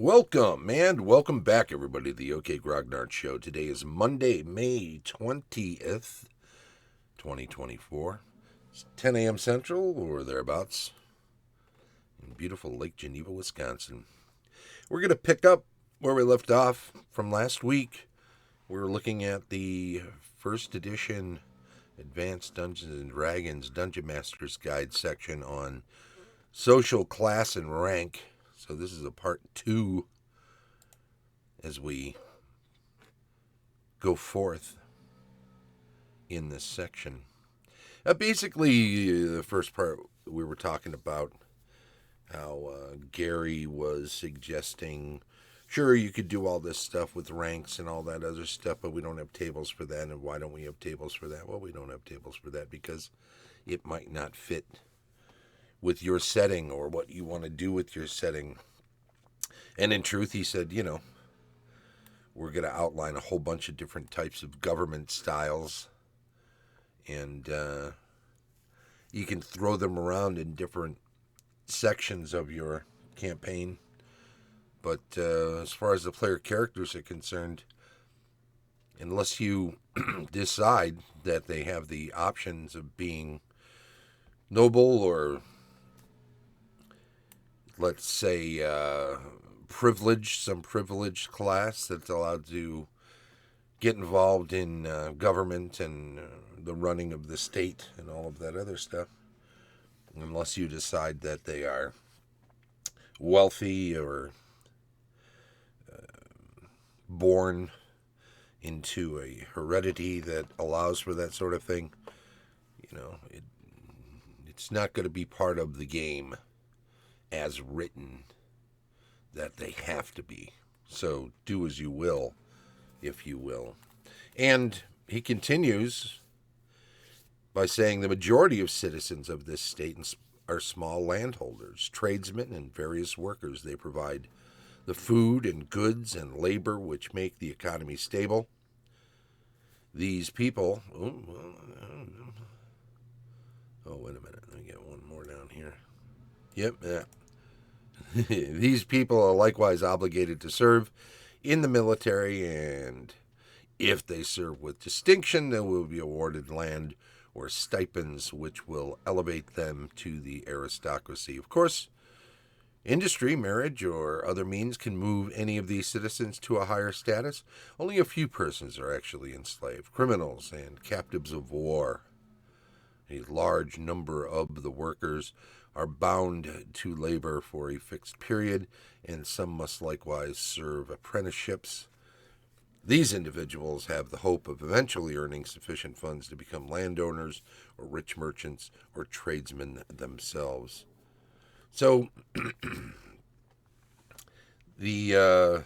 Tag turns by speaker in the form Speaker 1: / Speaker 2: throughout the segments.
Speaker 1: Welcome and welcome back, everybody, to the OK Grognard Show. Today is Monday, May 20th, 2024. It's 10 a.m. Central or thereabouts in beautiful Lake Geneva, Wisconsin. We're going to pick up where we left off from last week. We're looking at the first edition Advanced Dungeons and Dragons Dungeon Master's Guide section on social class and rank. So this is a part 2 as we go forth in this section. Basically, the first part we were talking about how Gary was suggesting, sure, you could do all this stuff with ranks and all that other stuff, but we don't have tables for that. And why don't we have tables for that? Well, we don't have tables for that because it might not fit with your setting or what you want to do with your setting. And in truth, he said, we're going to outline a whole bunch of different types of government styles, and you can throw them around in different sections of your campaign. But as far as the player characters are concerned, unless you decide that they have the options of being noble or, let's say, some privileged class that's allowed to get involved in government and the running of the state and all of that other stuff, unless you decide that they are wealthy or born into a heredity that allows for that sort of thing, it's not going to be part of the game as written that they have to be. So do as you will, if you will. And he continues by saying the majority of citizens of this state are small landholders, tradesmen, and various workers. They provide the food and goods and labor which make the economy stable. These people... Oh, wait a minute. Let me get one more down here. Yep, yeah. These people are likewise obligated to serve in the military, and if they serve with distinction, they will be awarded land or stipends which will elevate them to the aristocracy. Of course, industry, marriage, or other means can move any of these citizens to a higher status. Only a few persons are actually enslaved: criminals and captives of war. A large number of the workers are bound to labor for a fixed period, and some must likewise serve apprenticeships. These individuals have the hope of eventually earning sufficient funds to become landowners or rich merchants or tradesmen themselves. So the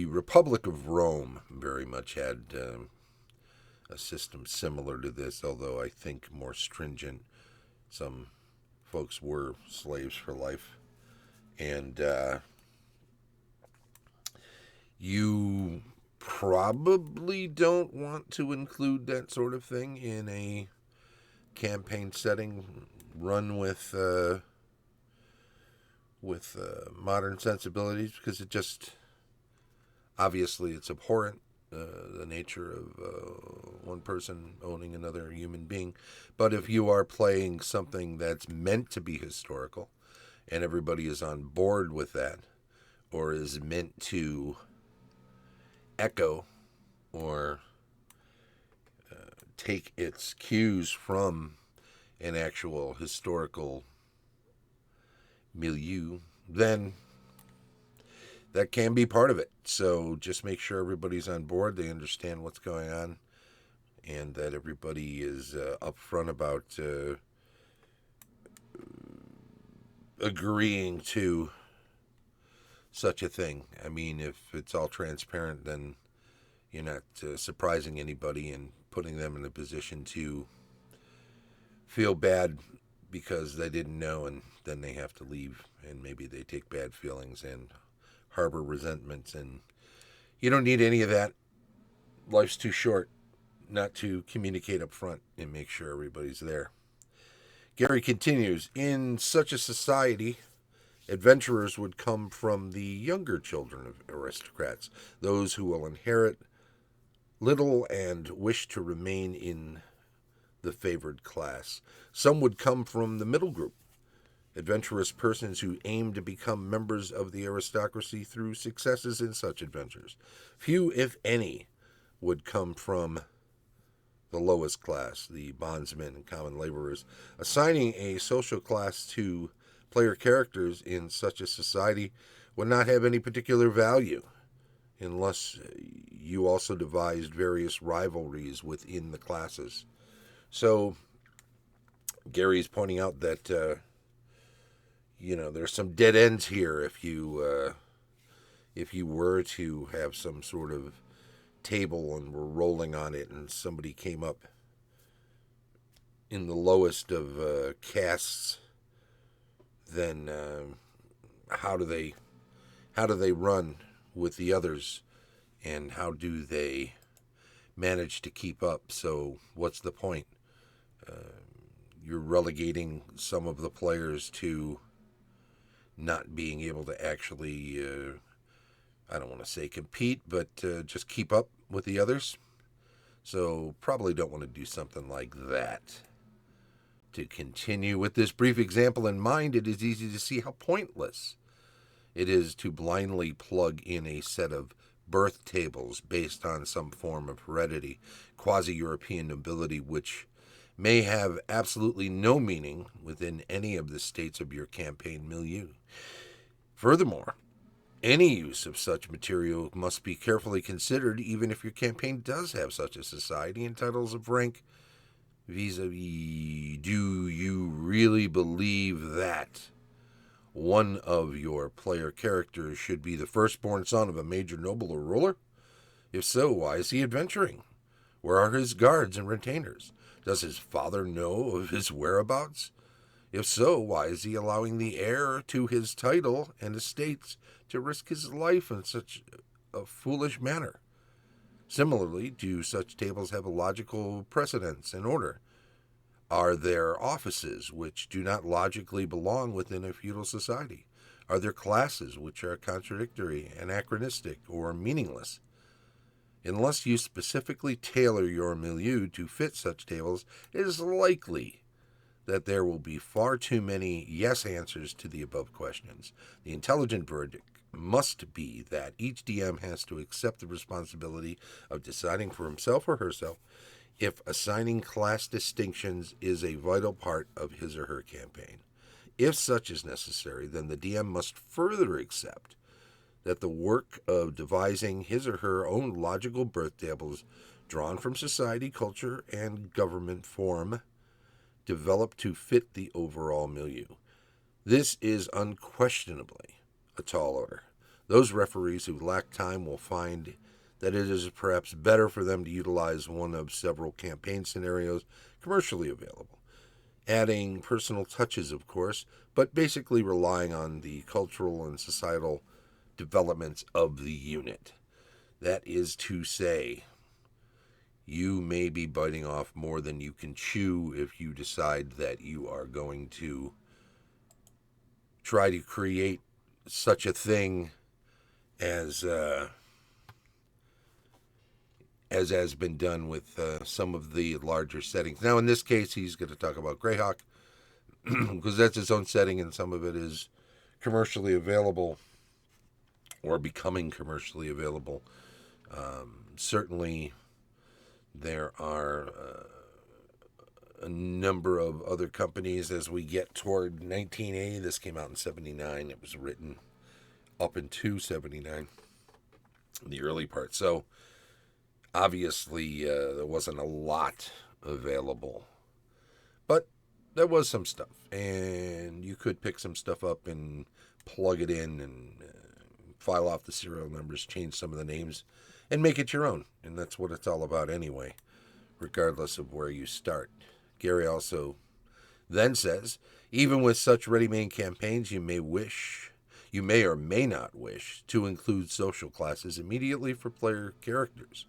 Speaker 1: Republic of Rome very much had a system similar to this, although I think more stringent. Some folks were slaves for life. And you probably don't want to include that sort of thing in a campaign setting run with modern sensibilities, because it just, obviously, it's abhorrent. The nature of one person owning another human being. But if you are playing something that's meant to be historical and everybody is on board with that, or is meant to echo or take its cues from an actual historical milieu, then that can be part of it. So just make sure everybody's on board, they understand what's going on, and that everybody is upfront about agreeing to such a thing. I mean, if it's all transparent, then you're not surprising anybody and putting them in a position to feel bad because they didn't know, and then they have to leave, and maybe they take bad feelings and harbor resentments, and you don't need any of that. Life's too short not to communicate up front and make sure everybody's there. Gary continues, in such a society Adventurers would come from the younger children of aristocrats, those who will inherit little and wish to remain in the favored class. Some would come from the middle group, adventurous persons who aim to become members of the aristocracy through successes in such adventures. Few, if any, would come from the lowest class, the bondsmen and common laborers. Assigning a social class to player characters in such a society would not have any particular value unless you also devised various rivalries within the classes. So Gary's pointing out that there's some dead ends here if you were to have some sort of table and were rolling on it and somebody came up in the lowest of castes, then how do they run with the others, and how do they manage to keep up? So what's the point? You're relegating some of the players to not being able to actually, I don't want to say compete, but just keep up with the others. So probably don't want to do something like that. To continue with this brief example in mind, it is easy to see how pointless it is to blindly plug in a set of birth tables based on some form of heredity, quasi-European nobility, which may have absolutely no meaning within any of the states of your campaign milieu. Furthermore, any use of such material must be carefully considered, even if your campaign does have such a society and titles of rank vis-a-vis. Do you really believe that one of your player characters should be the firstborn son of a major noble or ruler? If so, why is he adventuring? Where are his guards and retainers? Does his father know of his whereabouts? If so, why is he allowing the heir to his title and estates to risk his life in such a foolish manner? Similarly, do such tables have a logical precedence and order? Are there offices which do not logically belong within a feudal society? Are there classes which are contradictory, anachronistic, or meaningless? Unless you specifically tailor your milieu to fit such tables, it is likely that there will be far too many yes answers to the above questions. The intelligent verdict must be that each DM has to accept the responsibility of deciding for himself or herself if assigning class distinctions is a vital part of his or her campaign. If such is necessary, then the DM must further accept that the work of devising his or her own logical birth tables drawn from society, culture, and government form developed to fit the overall milieu. This is unquestionably a tall order. Those referees who lack time will find that it is perhaps better for them to utilize one of several campaign scenarios commercially available, adding personal touches, of course, but basically relying on the cultural and societal developments of the unit. That is to say, you may be biting off more than you can chew if you decide that you are going to try to create such a thing as has been done with some of the larger settings. Now, in this case, he's going to talk about Greyhawk, because that's its own setting, and some of it is commercially available or becoming commercially available. Certainly, there are a number of other companies as we get toward 1980. This came out in 79. It was written up into 79, the early part. So, obviously, there wasn't a lot available, but there was some stuff, and you could pick some stuff up and plug it in and file off the serial numbers, change some of the names, and make it your own. And that's what it's all about anyway, regardless of where you start. Gary also then says, even with such ready-made campaigns, you may or may not wish to include social classes immediately for player characters.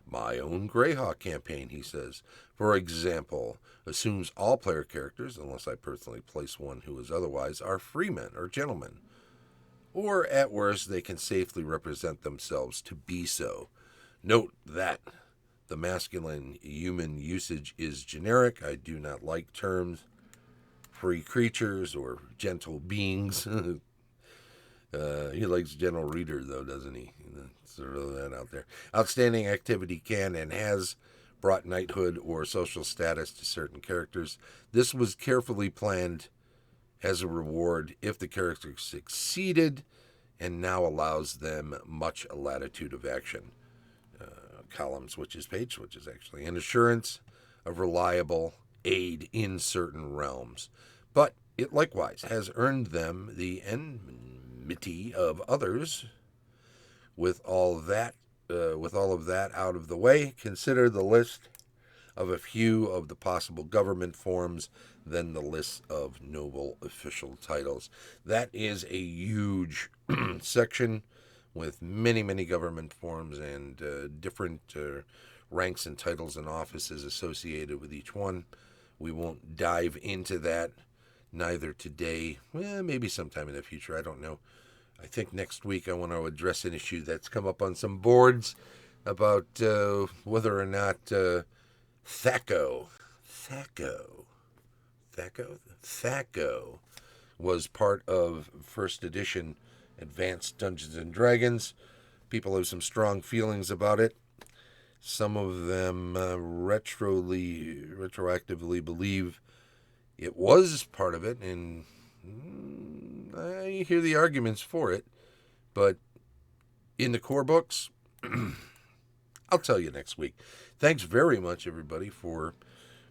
Speaker 1: My own Greyhawk campaign, he says, for example, assumes all player characters, unless I personally place one who is otherwise, are freemen or gentlemen, or at worst, they can safely represent themselves to be so. Note that the masculine human usage is generic. I do not like terms free creatures or gentle beings. He likes gentle reader, though, doesn't he? Throw that out there. Outstanding activity can and has brought knighthood or social status to certain characters. This was carefully planned as a reward if the character succeeded, and now allows them much latitude of action. Column switches, page switches, actually. An assurance of reliable aid in certain realms. But it likewise has earned them the enmity of others. With all of that out of the way, consider the list of a few of the possible government forms, then the list of noble official titles. That is a huge section with many, many government forms and different ranks and titles and offices associated with each one. We won't dive into that, neither today, maybe sometime in the future, I don't know. I think next week I want to address an issue that's come up on some boards about whether or not THACO was part of first edition Advanced Dungeons and Dragons. People have some strong feelings about it. Some of them retroactively believe it was part of it, and I hear the arguments for it. But in the core books, I'll tell you next week. Thanks very much, everybody, for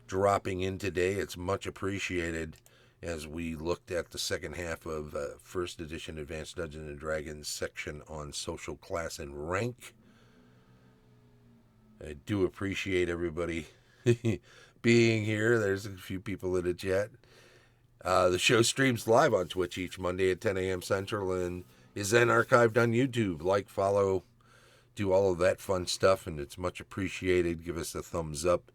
Speaker 1: dropping in today. It's much appreciated as we looked at the second half of first edition Advanced Dungeons and Dragons section on social class and rank. I do appreciate everybody being here. There's a few people in the chat. The show streams live on Twitch each Monday at 10 a.m. Central and is then archived on YouTube. Like, follow, do all of that fun stuff, and it's much appreciated. Give us a thumbs up.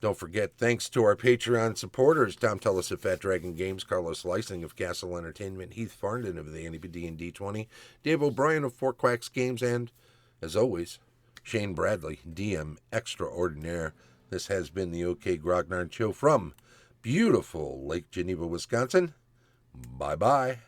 Speaker 1: Don't forget, thanks to our Patreon supporters, Tom Tullis of Fat Dragon Games, Carlos Lysing of Castle Entertainment, Heath Farndon of the AD&D 20, Dave O'Brien of Quacks Games, and, as always, Shane Bradley, DM Extraordinaire. This has been the OK Grognard Show from beautiful Lake Geneva, Wisconsin. Bye-bye.